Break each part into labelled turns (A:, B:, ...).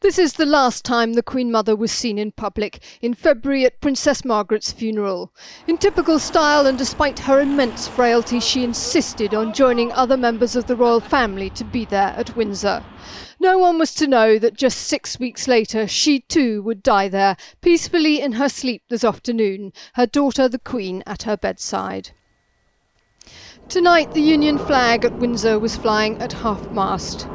A: This is the last time the Queen Mother was seen in public, in February at Princess Margaret's funeral. In typical style and despite her immense frailty, she insisted on joining other members of the royal family to be there at Windsor. No one was to know that just 6 weeks later she too would die there, peacefully in her sleep this afternoon, her daughter the Queen at her bedside. Tonight the Union flag at Windsor was flying at half-mast.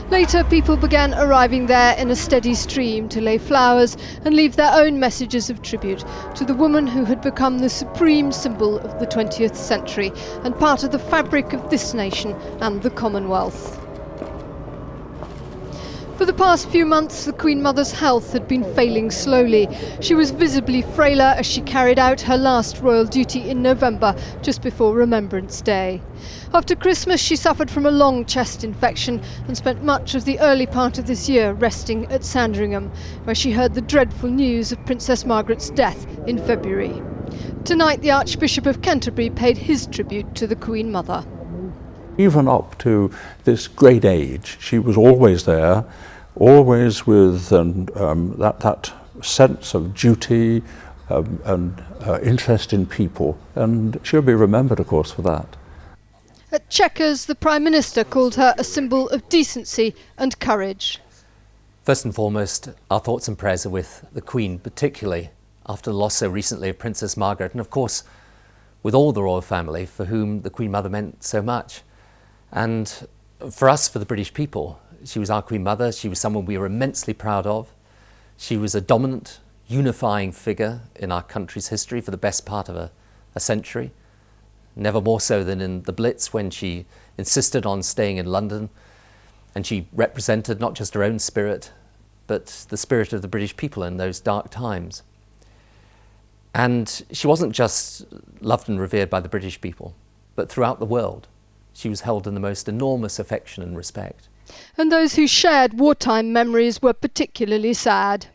A: Later, people began arriving there in a steady stream to lay flowers and leave their own messages of tribute to the woman who had become the supreme symbol of the 20th century and part of the fabric of this nation and the Commonwealth. For the past few months, the Queen Mother's health had been failing slowly. She was visibly frailer as she carried out her last royal duty in November, just before Remembrance Day. After Christmas, she suffered from a long chest infection and spent much of the early part of this year resting at Sandringham, where she heard the dreadful news of Princess Margaret's death in February. Tonight, the Archbishop of Canterbury paid his tribute to the Queen Mother.
B: Even up to this great age, she was always there, always with that sense of duty and interest in people, and she'll be remembered, of course, for that.
A: At Chequers, the Prime Minister called her a symbol of decency and courage.
C: First and foremost, our thoughts and prayers are with the Queen, particularly after the loss so recently of Princess Margaret, and of course with all the royal family for whom the Queen Mother meant so much. And for us, for the British people, she was our Queen Mother. She was someone we were immensely proud of. She was a dominant, unifying figure in our country's history for the best part of a century. Never more so than in the Blitz, when she insisted on staying in London, and she represented not just her own spirit, but the spirit of the British people in those dark times. And she wasn't just loved and revered by the British people, but throughout the world. She was held in the most enormous affection and respect.
A: And those who shared wartime memories were particularly sad.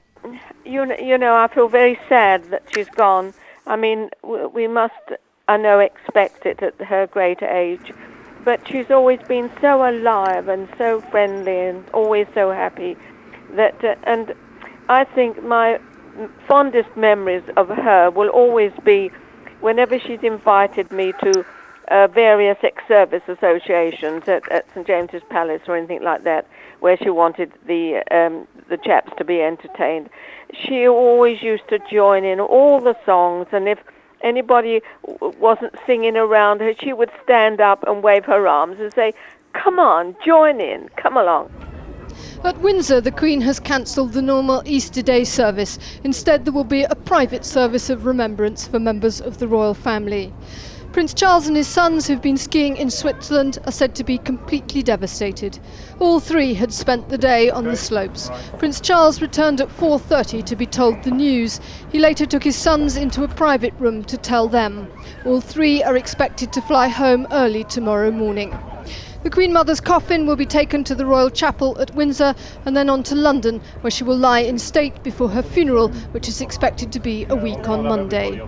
D: You know, I feel very sad that she's gone. I mean, we must, I know, expect it at her great age. But she's always been so alive and so friendly and always so happy. And I think my fondest memories of her will always be whenever she's invited me to various ex-service associations at St James's Palace or anything like that, where she wanted the chaps to be entertained. She always used to join in all the songs, and if anybody wasn't singing around her, she would stand up and wave her arms and say, "Come on, join in, come along."
A: At Windsor, the Queen has cancelled the normal Easter Day service. Instead, there will be a private service of remembrance for members of the royal family. Prince Charles and his sons, who've been skiing in Switzerland, are said to be completely devastated. All three had spent the day on the slopes. Prince Charles returned at 4:30 to be told the news. He later took his sons into a private room to tell them. All three are expected to fly home early tomorrow morning. The Queen Mother's coffin will be taken to the Royal Chapel at Windsor and then on to London, where she will lie in state before her funeral, which is expected to be a week on Monday.